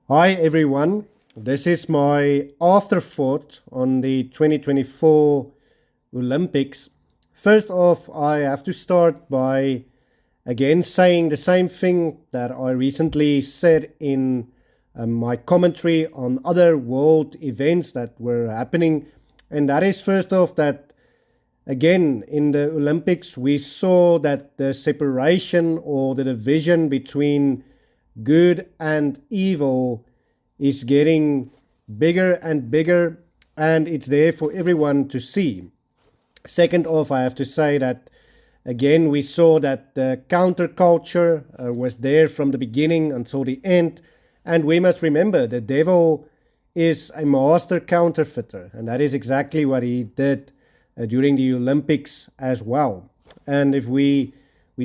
Hi everyone, this is my afterthought on the 2024 Olympics. First off, I have to start by again saying the same thing that I recently said in my commentary on other world events that were happening. And that is first off that again in the Olympics we saw that the separation or the division between good and evil is getting bigger and bigger, and it's there for everyone to see. Second off, I have to say that again we saw that the counterculture was there from the beginning until the end, and we must remember the devil is a master counterfeiter, and that is exactly what he did during the Olympics as well. And if we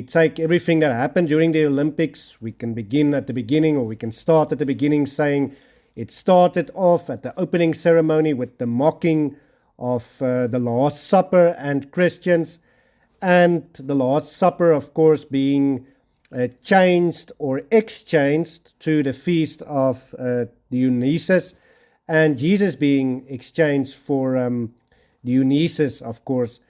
take everything that happened during the Olympics, we can begin at the beginning, or we can start at the beginning saying it started off at the opening ceremony with the mocking of the Last Supper and Christians, and the Last Supper, of course, being changed or exchanged to the feast of Dionysus, and Jesus being exchanged for Dionysus, of course.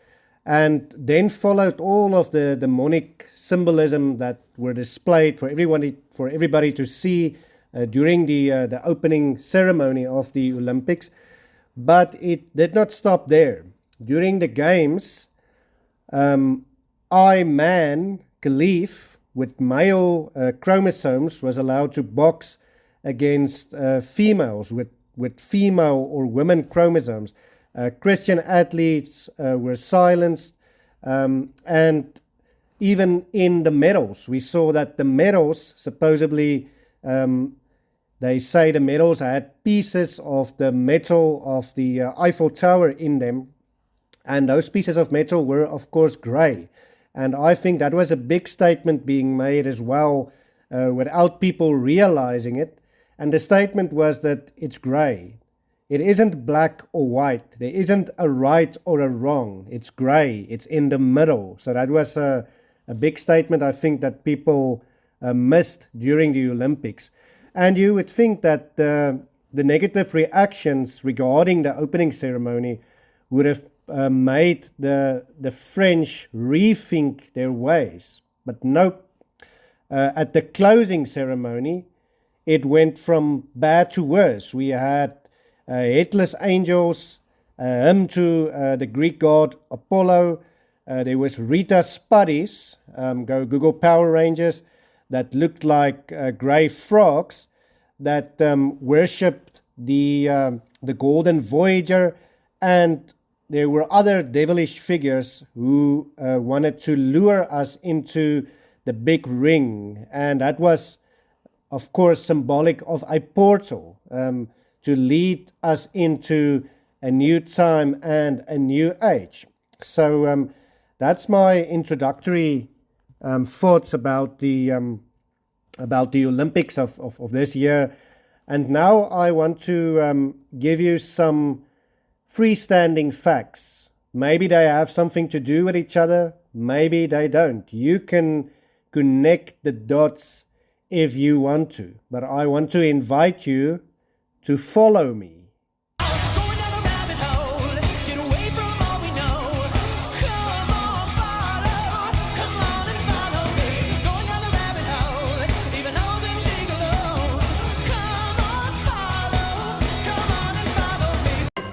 And then followed all of the demonic symbolism that were displayed for everybody to see during the opening ceremony of the Olympics. But it did not stop there. During the games, man Khalif with male chromosomes was allowed to box against females with female or women chromosomes. Christian athletes were silenced, and even in the medals, we saw that the medals supposedly, they say the medals had pieces of the metal of the Eiffel Tower in them, and those pieces of metal were, of course, grey. And I think that was a big statement being made as well, without people realizing it. And the statement was that it's grey. It isn't black or white. There isn't a right or a wrong. It's grey. It's in the middle. So that was a big statement, I think, that people missed during the Olympics. And you would think that the negative reactions regarding the opening ceremony would have made the French rethink their ways. But nope. At the closing ceremony, it went from bad to worse. We had headless angels, hymn to the Greek god Apollo. There was Rita Spuddies, go Google Power Rangers, that looked like grey frogs that worshipped the Golden Voyager, and there were other devilish figures who wanted to lure us into the big ring, and that was, of course, symbolic of a portal to lead us into a new time and a new age. So that's my introductory thoughts about the Olympics of this year. And now I want to give you some freestanding facts. Maybe they have something to do with each other, maybe they don't. You can connect the dots if you want to, but I want to invite you to follow me.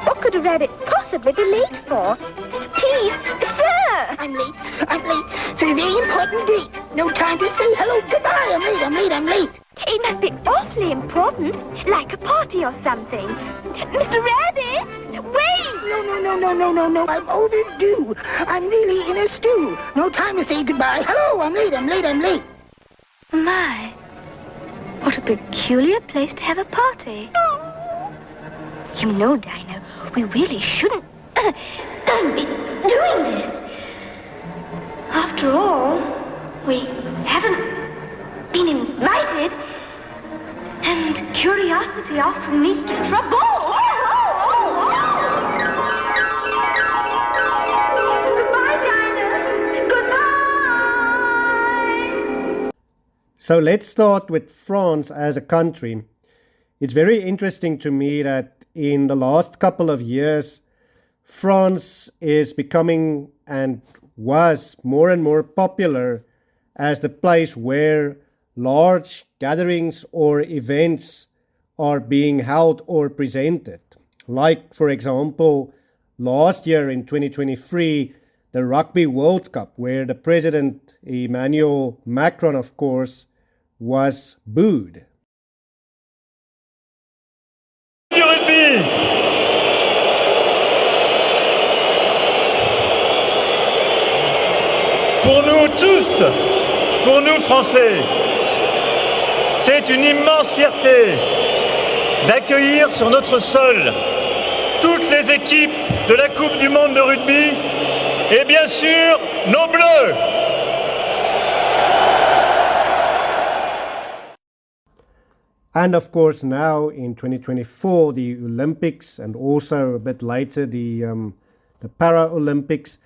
What could a rabbit possibly be late for? Please, sir! I'm late for a very important date. No time to say hello, goodbye. I'm late. It must be awfully important, like a party or something. Mr. Rabbit, wait! No. I'm overdue. I'm really in a stew. No time to say goodbye. Hello, I'm late. My, what a peculiar place to have a party. You know, Dinah, we really shouldn't be doing this. After all, we haven't been invited, and curiosity often leads to trouble. Goodbye, Dinah. Goodbye. So let's start with France as a country. it's very interesting to me that in the last couple of years, France is becoming and was more and more popular as the place where large gatherings or events are being held or presented. Like, for example, last year in 2023, the Rugby World Cup, where the President Emmanuel Macron, of course, was booed. Du rugby. Pour nous tous, pour nous Français, c'est une immense fierté d'accueillir sur notre sol toutes les équipes de la Coupe du Monde de rugby et bien sûr nos Bleus. And of course, now in 2024, the Olympics, and also a bit later the Paralympics.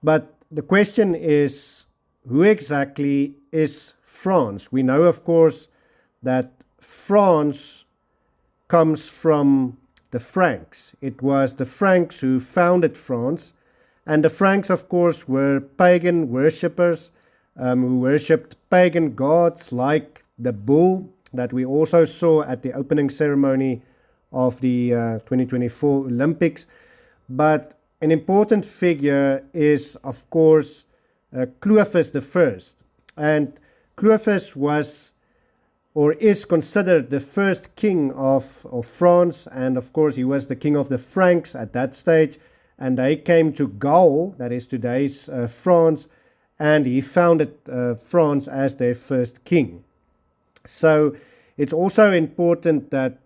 But the question is, who exactly is France? We know, of course, that France comes from the Franks. It was the Franks who founded France. And the Franks, of course, were pagan worshippers who worshipped pagan gods like the bull that we also saw at the opening ceremony of the 2024 Olympics. But an important figure is, of course, Clovis I. And Clovis was or is considered the first king of France. And of course, he was the king of the Franks at that stage. And they came to Gaul, that is today's France, and he founded France as their first king. So it's also important that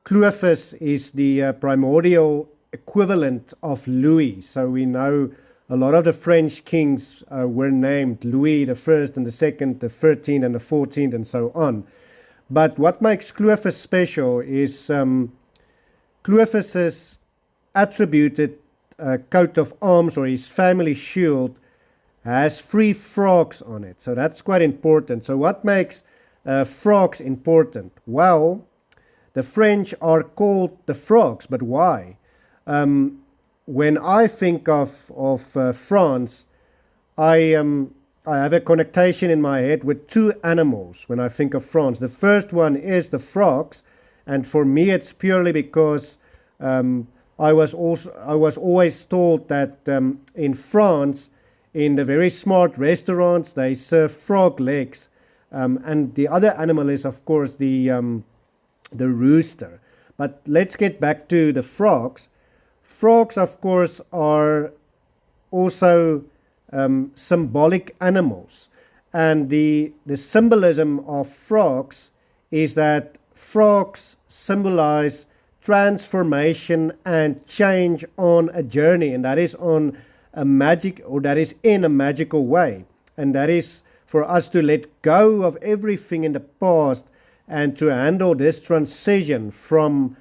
Clovis is the primordial equivalent of Louis. So we know a lot of the French kings were named Louis the First and the Second, the 13th and the 14th, and so on. But what makes Clovis special is Clovis's attributed coat of arms, or his family shield, has 3 frogs on it. So that's quite important. So what makes frogs important? Well, the French are called the frogs, but why? When I think of France, I have a connotation in my head with 2 animals when I think of France. The first one is the frogs, and for me it's purely because I was always told that in France, in the very smart restaurants, they serve frog legs, and the other animal is, of course, the rooster. But let's get back to the frogs. Frogs, of course, are also symbolic animals, and the symbolism of frogs is that frogs symbolize transformation and change on a journey, and that is on a magic, or that is in a magical way, and that is for us to let go of everything in the past and to handle this transition from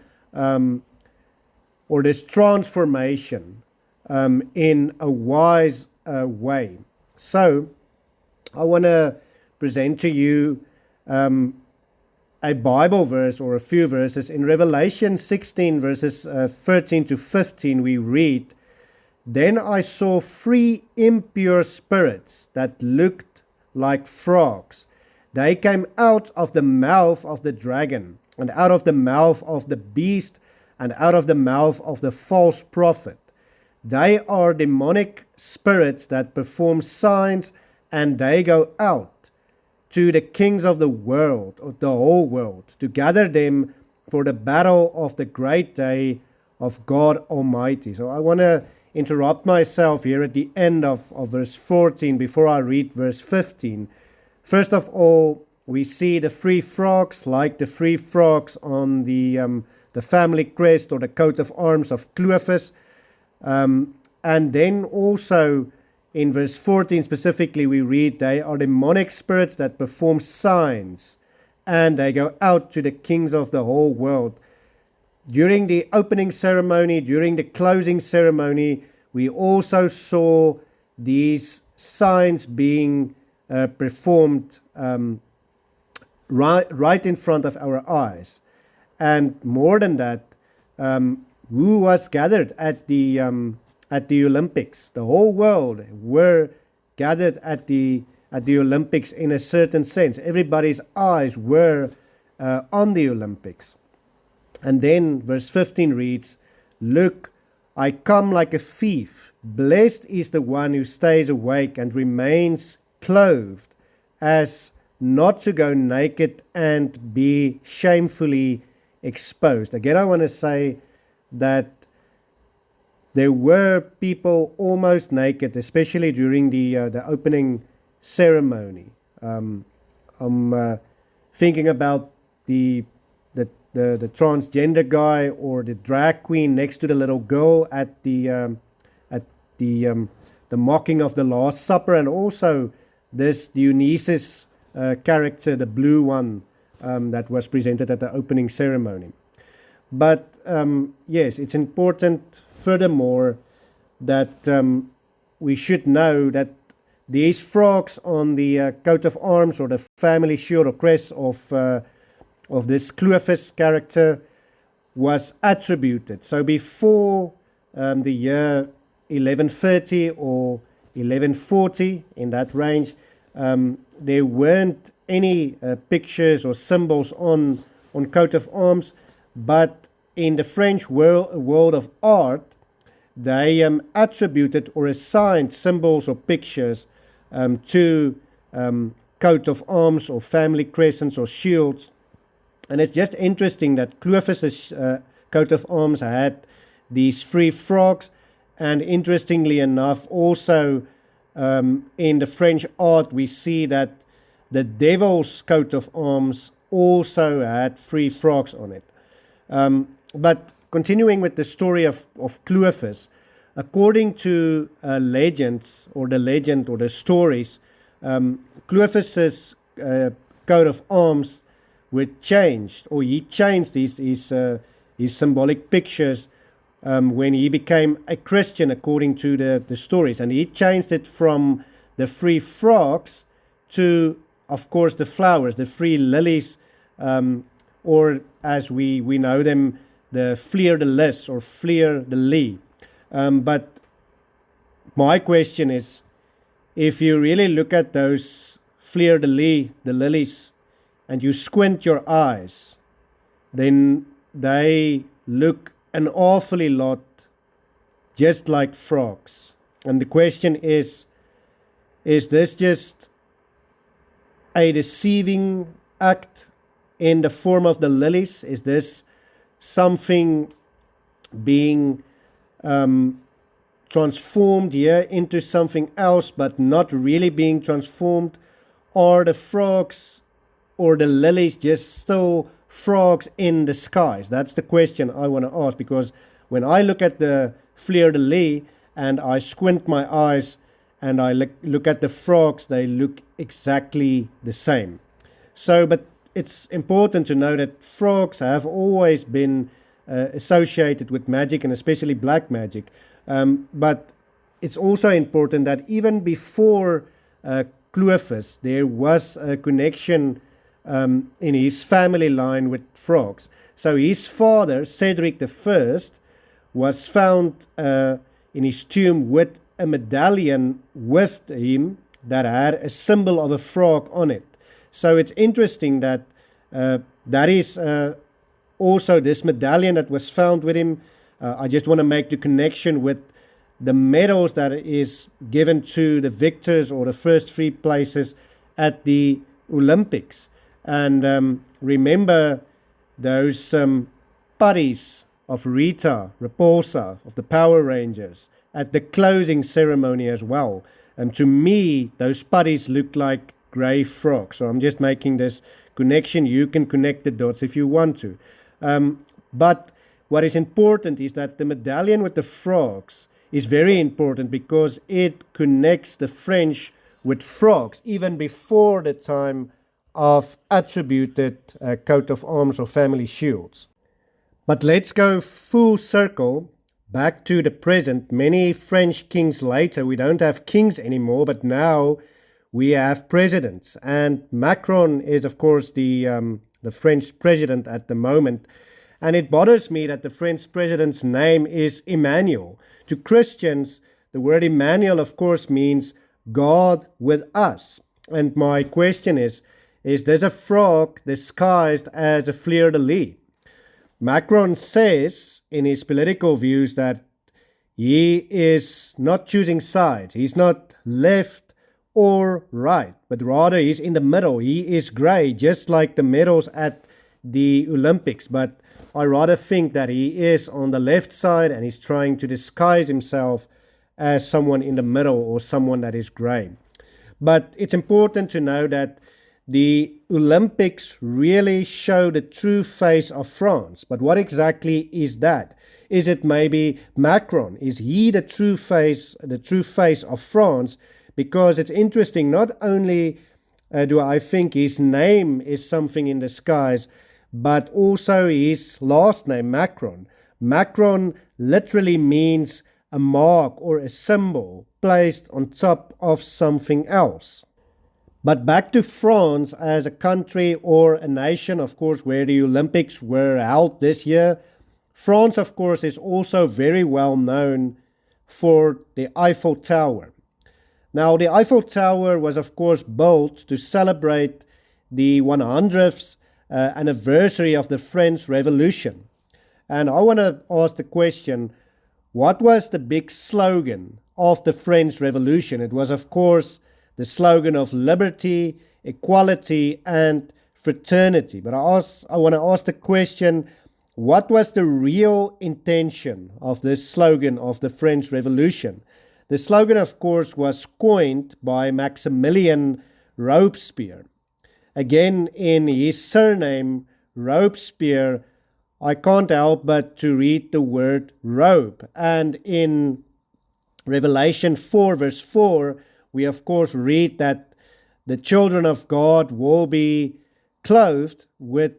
or this transformation in a wise way. So I want to present to you a Bible verse, or a few verses. In Revelation 16 verses 13 to 15 we read, "Then I saw 3 impure spirits that looked like frogs. They came out of the mouth of the dragon, and out of the mouth of the beast, and out of the mouth of the false prophet. They are demonic spirits that perform signs, and they go out to the kings of the world, or the whole world, to gather them for the battle of the great day of God Almighty." So I want to interrupt myself here at the end of verse 14 before I read verse 15. First of all, we see the 3 frogs, like the 3 frogs on the family crest or the coat of arms of Clovis. And then also in verse 14 specifically, we read, "They are demonic spirits that perform signs, and they go out to the kings of the whole world." During the opening ceremony, during the closing ceremony, we also saw these signs being performed right in front of our eyes. And more than that, who was gathered at the Olympics? The whole world were gathered at the Olympics in a certain sense. Everybody's eyes were on the Olympics. And then verse 15 reads, "Look, I come like a thief. Blessed is the one who stays awake and remains clothed, as not to go naked and be shamefully exposed." Again, I want to say that there were people almost naked, especially during the opening ceremony. I'm thinking about the transgender guy or the drag queen next to the little girl at the mocking of the Last Supper, and also this Dionysus character, the blue one, that was presented at the opening ceremony. But yes, it's important furthermore that we should know that these frogs on the coat of arms or the family shield or crest of this Clovis character was attributed. So before the year 1130 or 1140, in that range, there weren't any pictures or symbols on coat of arms, but in the French world of art, they attributed or assigned symbols or pictures to coat of arms or family crescents or shields. And it's just interesting that Clovis's coat of arms had these 3 frogs, and interestingly enough, also in the French art, we see that the devil's coat of arms also had 3 frogs on it. But continuing with the story of Clovis, according to legends or the legend or the stories, Clovis's coat of arms were changed, or he changed his symbolic pictures when he became a Christian, according to the stories. And he changed it from the 3 frogs to, of course, the flowers, the 3 lilies, or as we know them, the fleur-de-lis or fleur-de-lis. But my question is, if you really look at those fleur-de-lis, the lilies, and you squint your eyes, then they look an awfully lot just like frogs. And the question is this just a deceiving act in the form of the lilies? Is this something being transformed here into something else, but not really being transformed? Are the frogs or the lilies just still frogs in the skies? That's the question I want to ask, because when I look at the fleur-de-lis and I squint my eyes and I look at the frogs, they look exactly the same. So, but it's important to know that frogs have always been associated with magic, and especially black magic. But it's also important that even before Clovis, there was a connection in his family line with frogs. So his father, Cedric I, was found in his tomb with a medallion with him that had a symbol of a frog on it. So it's interesting that that is also this medallion that was found with him. I just want to make the connection with the medals that is given to the victors or the first 3 places at the Olympics. And remember those putties of Rita Repulsa of the Power Rangers at the closing ceremony as well. And to me, those putties look like grey frogs. So I'm just making this connection. You can connect the dots if you want to. But what is important is that the medallion with the frogs is very important because it connects the French with frogs even before the time of attributed coat of arms or family shields. But let's go full circle back to the present. Many French kings later, we don't have kings anymore, but now we have presidents. And Macron is, of course, the the French president at the moment. And it bothers me that the French president's name is Emmanuel. To Christians, the word Emmanuel, of course, means God with us. And my question is this a frog disguised as a fleur-de-lis? Macron says in his political views that he is not choosing sides. He's not left or right, but rather he's in the middle. He is grey, just like the medals at the Olympics. But I rather think that he is on the left side and he's trying to disguise himself as someone in the middle or someone that is grey. But it's important to know that the Olympics really show the true face of France. But what exactly is that? Is it maybe Macron? Is he the true face of France? Because it's interesting, not only do I think his name is something in disguise, but also his last name, Macron. Macron literally means a mark or a symbol placed on top of something else. But back to France as a country or a nation, of course, where the Olympics were held this year. France, of course, is also very well known for the Eiffel Tower. Now, the Eiffel Tower was, of course, built to celebrate the 100th anniversary of the French Revolution. And I want to ask the question, what was the big slogan of the French Revolution? It was, of course, the slogan of liberty, equality, and fraternity. But I want to ask the question, what was the real intention of this slogan of the French Revolution? The slogan, of course, was coined by Maximilien Robespierre. Again, in his surname, Robespierre, I can't help but to read the word robe. And in Revelation 4, verse 4, we of course read that the children of God will be clothed with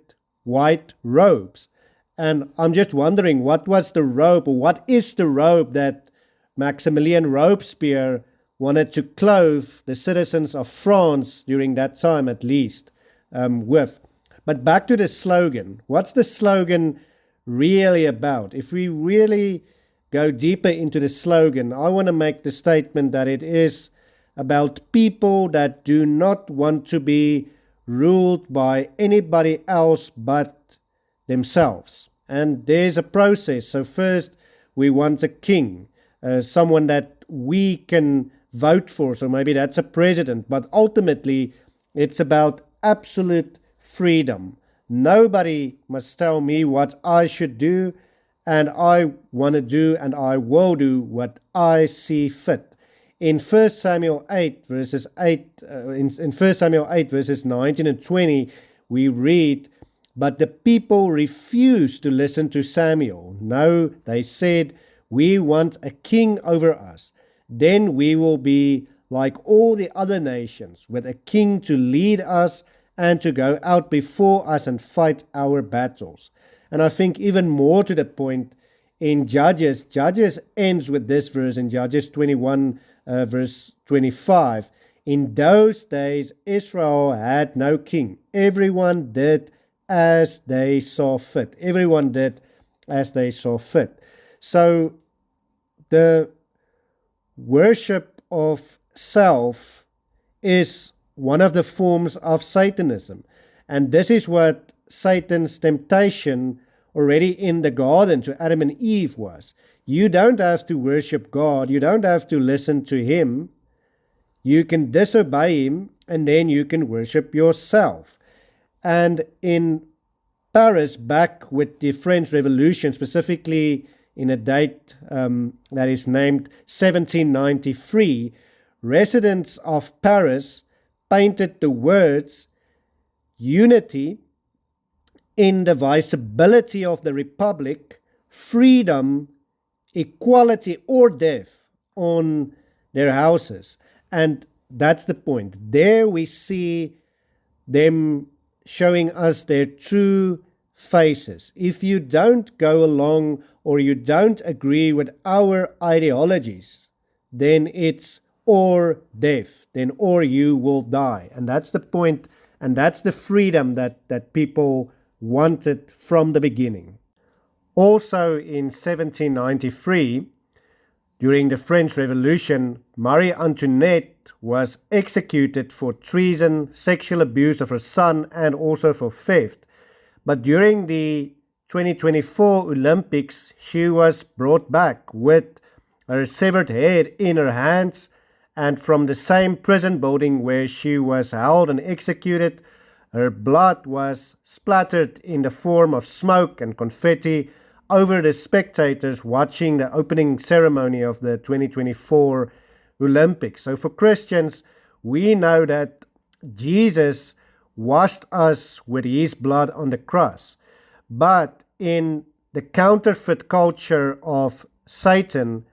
white robes. And I'm just wondering, what was the robe, or what is the robe that Maximilien Robespierre wanted to clothe the citizens of France during that time, at least, with? But back to the slogan. What's the slogan really about? If we really go deeper into the slogan, I want to make the statement that it is about people that do not want to be ruled by anybody else but themselves. And there's a process. So first, we want a king, someone that we can vote for. So maybe that's a president. But ultimately, it's about absolute freedom. Nobody must tell me what I should do, and I want to do and I will do what I see fit. In 1 Samuel 8 verses 19 and 20, we read, "But the people refused to listen to Samuel. No, they said, 'We want a king over us. Then we will be like all the other nations, with a king to lead us and to go out before us and fight our battles.'" And I think even more to the point, in Judges ends with this verse in Judges 21, verse 25. "In those days Israel had no king. Everyone did as they saw fit." Everyone did as they saw fit. So the worship of self is one of the forms of Satanism. And this is what Satan's temptation already in the garden to Adam and Eve was. You don't have to worship God. You don't have to listen to Him. You can disobey Him, and then you can worship yourself. And in Paris, back with the French Revolution, specifically in a date that is named 1793, residents of Paris painted the words "unity," "indivisibility of the Republic," "freedom," "equality," or "death" on their houses. And that's the point. There we see them showing us their true faces. If you don't go along or you don't agree with our ideologies, then it's or death, then or you will die. And that's the point And that's the freedom that people wanted from the beginning. Also in 1793, during the French Revolution, Marie Antoinette was executed for treason, sexual abuse of her son, and also for theft. But during the 2024 Olympics, she was brought back with her severed head in her hands, and from the same prison building where she was held and executed, her blood was splattered in the form of smoke and confetti over the spectators watching the opening ceremony of the 2024 Olympics. So for Christians, we know that Jesus washed us with his blood on the cross. But in the counterfeit culture of Satan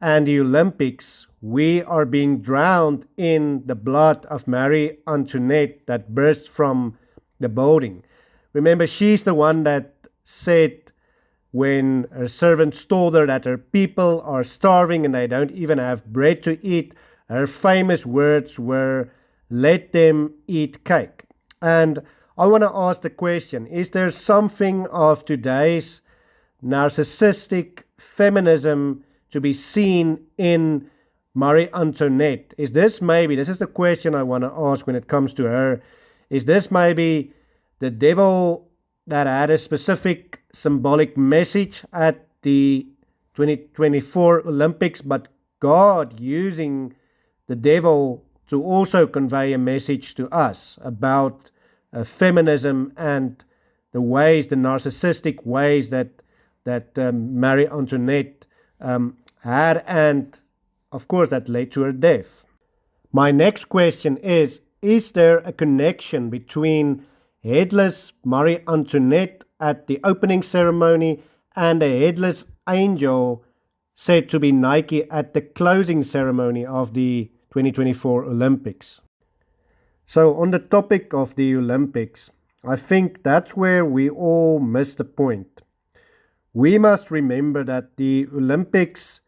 and the Olympics, we are being drowned in the blood of Marie Antoinette that burst from the building. Remember, she's the one that said, when her servants told her that her people are starving and they don't even have bread to eat, her famous words were, "Let them eat cake." And I want to ask the question, is there something of today's narcissistic feminism to be seen in Marie Antoinette? Is this maybe, this is the question I want to ask when it comes to her, is this maybe the devil that had a specific symbolic message at the 2024 Olympics, but God using the devil to also convey a message to us about feminism and the ways, the narcissistic ways that Marie Antoinette had, and of course that led to her death. My next question is there a connection between headless Marie Antoinette at the opening ceremony and a headless angel said to be Nike at the closing ceremony of the 2024 Olympics? So on the topic of the Olympics, I think that's where we all miss the point. We must remember that the Olympics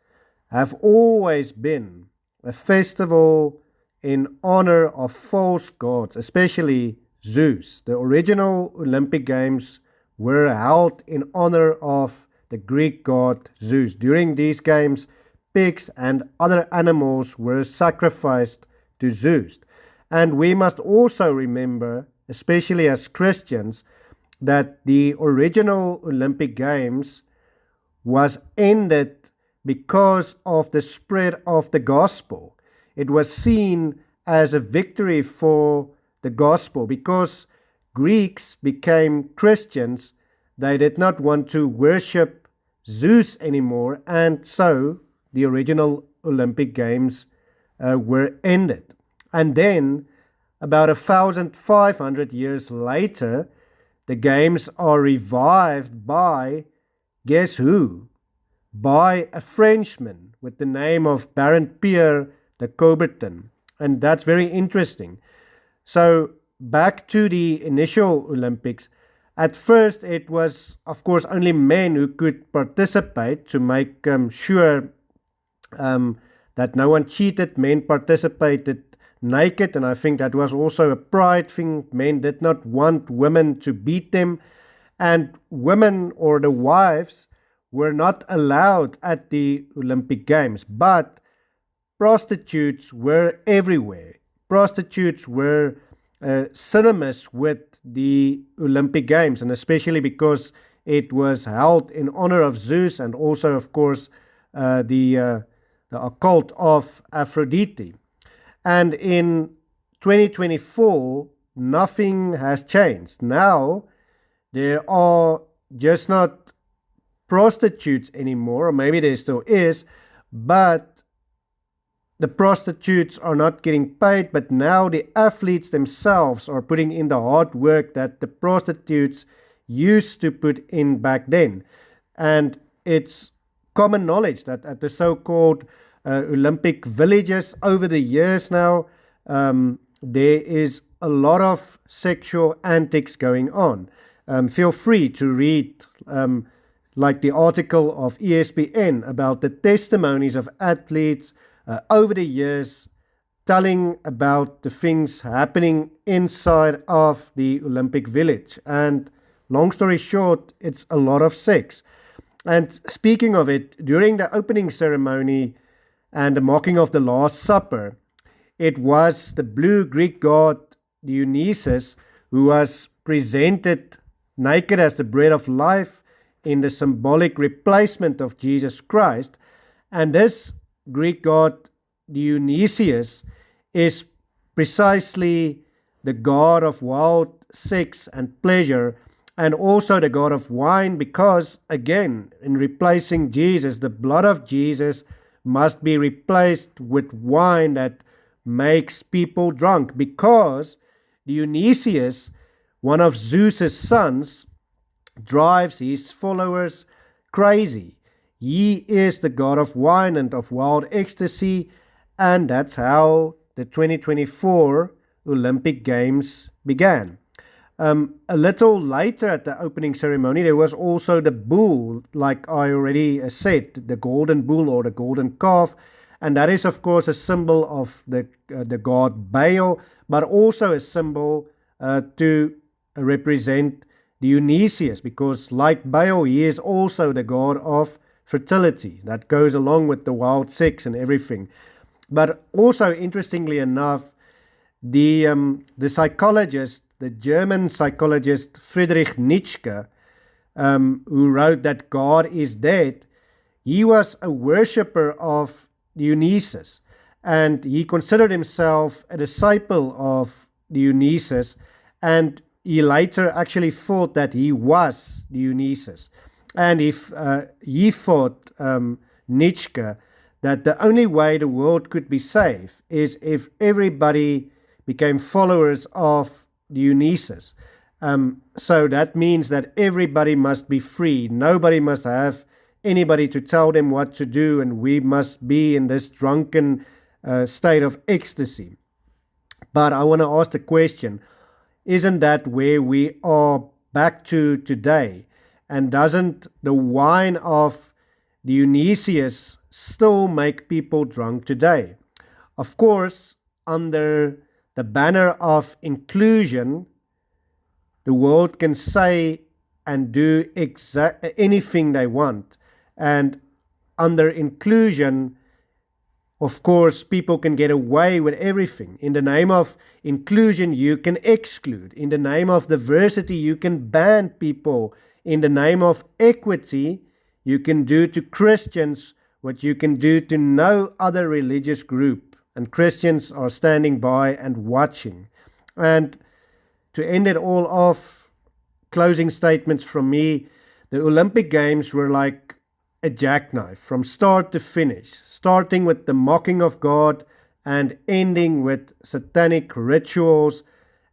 have always been a festival in honor of false gods, especially Zeus. The original Olympic Games were held in honor of the Greek god Zeus. During these games, pigs and other animals were sacrificed to Zeus. And we must also remember, especially as Christians, that the original Olympic Games was ended because of the spread of the gospel. It was seen as a victory for the gospel because Greeks became Christians. They did not want to worship Zeus anymore, and so the original Olympic Games were ended. And then, about 1,500 years later, the games are revived by, guess who? By a Frenchman with the name of Baron Pierre de Coubertin. And that's very interesting. So, back to the initial Olympics. At first, it was, of course, only men who could participate to make sure that no one cheated. Men participated naked, and I think that was also a pride thing. Men did not want women to beat them, and women or the wives were not allowed at the Olympic Games, but prostitutes were everywhere. Prostitutes were synonymous with the Olympic Games, and especially because it was held in honor of Zeus and also, of course, the occult of Aphrodite. And in 2024, nothing has changed. Now, there are just not prostitutes anymore, or maybe there still is, but the prostitutes are not getting paid, but now the athletes themselves are putting in the hard work that the prostitutes used to put in back then. And it's common knowledge that at the so-called Olympic villages over the years now, there is a lot of sexual antics going on. Feel free to read like the article of ESPN about the testimonies of athletes over the years telling about the things happening inside of the Olympic Village. And long story short, it's a lot of sex. And speaking of it, during the opening ceremony and the mocking of the Last Supper, it was the blue Greek god Dionysus who was presented naked as the bread of life in the symbolic replacement of Jesus Christ. And this Greek god Dionysius is precisely the god of wild sex and pleasure, and also the god of wine, because again, in replacing Jesus, the blood of Jesus must be replaced with wine that makes people drunk, because Dionysius, one of Zeus's sons, drives his followers crazy. He is the god of wine and of wild ecstasy, and that's how the 2024 Olympic Games began. A little later at the opening ceremony, there was also the bull, like I already said, the golden bull or the golden calf, and that is of course a symbol of the god Baal, but also a symbol to represent Dionysius, because like Baal, he is also the god of fertility. That goes along with the wild sex and everything. But also, interestingly enough, the psychologist, the German psychologist Friedrich Nietzsche, who wrote that God is dead, he was a worshipper of Dionysus, and he considered himself a disciple of Dionysus, and he later actually thought that he was Dionysus. And if he thought, Nietzsche, that the only way the world could be safe is if everybody became followers of Dionysus. So that means that everybody must be free. Nobody must have anybody to tell them what to do, and we must be in this drunken state of ecstasy. But I want to ask the question, isn't that where we are back to today? And doesn't the wine of Dionysius still make people drunk today? Of course, under the banner of inclusion, the world can say and do anything they want. And under inclusion, of course, people can get away with everything. In the name of inclusion, you can exclude. In the name of diversity, you can ban people. In the name of equity, you can do to Christians what you can do to no other religious group. And Christians are standing by and watching. And to end it all off, closing statements from me, the Olympic Games were like a jackknife from start to finish, starting with the mocking of God and ending with satanic rituals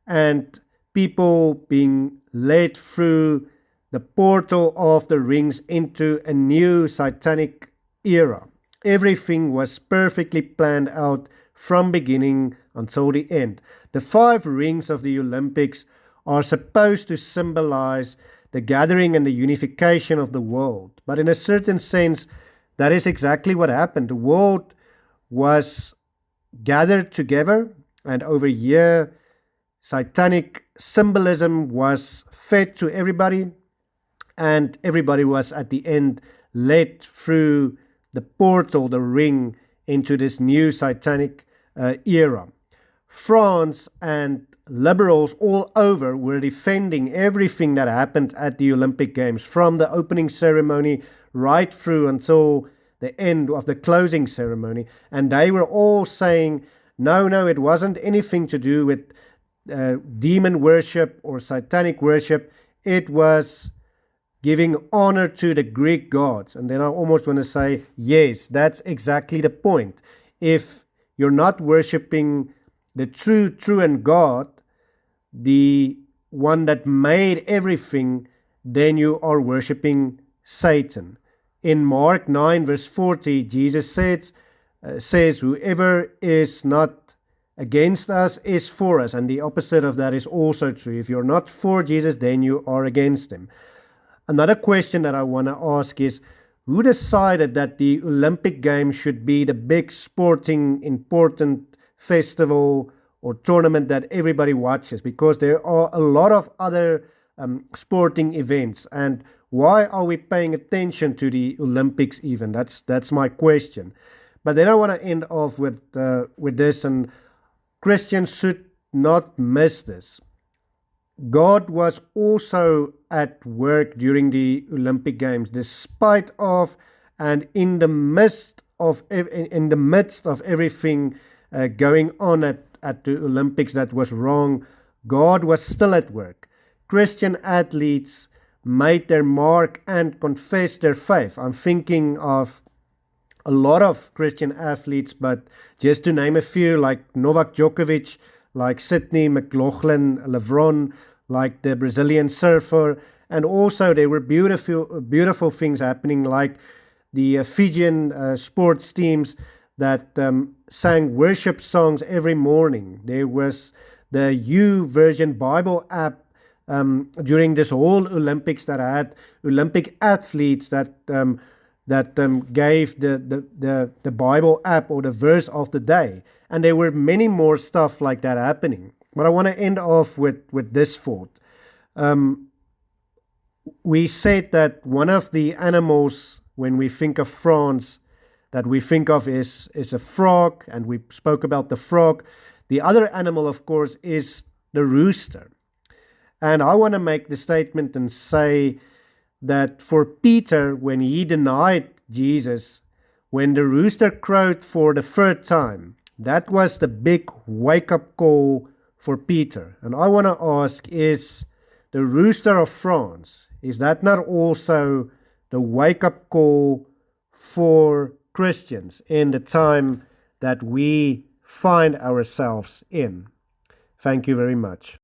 and people being led through the portal of the rings into a new satanic era. Everything was perfectly planned out from beginning until the end. The 5 rings of the Olympics are supposed to symbolize the gathering and the unification of the world. But in a certain sense, that is exactly what happened. The world was gathered together, and over here, satanic symbolism was fed to everybody, and everybody was at the end led through the portal, the ring, into this new satanic era. France and liberals all over were defending everything that happened at the Olympic Games, from the opening ceremony right through until the end of the closing ceremony. And they were all saying, no, it wasn't anything to do with demon worship or satanic worship. It was giving honor to the Greek gods. And then I almost want to say, yes, that's exactly the point. If you're not worshiping the true and God, the one that made everything, then you are worshiping Satan. In Mark 9 verse 40, Jesus says, whoever is not against us is for us. And the opposite of that is also true. If you're not for Jesus, then you are against him. Another question that I want to ask is, who decided that the Olympic Games should be the big sporting important festival or tournament that everybody watches, because there are a lot of other sporting events. And why are we paying attention to the Olympics even? That's my question. But then I want to end off with this, and Christians should not miss this. God was also at work during the Olympic Games, despite of and in the midst of everything going on at the Olympics that was wrong. God was still at work. Christian athletes made their mark and confessed their faith. I'm thinking of a lot of Christian athletes, but just to name a few, like Novak Djokovic, like Sydney McLaughlin, LeBron, like the Brazilian surfer, and also there were beautiful things happening, like the Fijian sports teams that sang worship songs every morning. There was the U Version Bible app during this whole Olympics that had Olympic athletes that gave the Bible app or the verse of the day. And there were many more stuff like that happening. But I want to end off with this thought. We said that one of the animals, when we think of France, that we think of is a frog, and we spoke about the frog. The other animal, of course, is the rooster. And I want to make the statement and say that for Peter, when he denied Jesus, when the rooster crowed for the third time, that was the big wake-up call for Peter. And I want to ask, is the rooster of France, is that not also the wake-up call for Christians in the time that we find ourselves in? Thank you very much.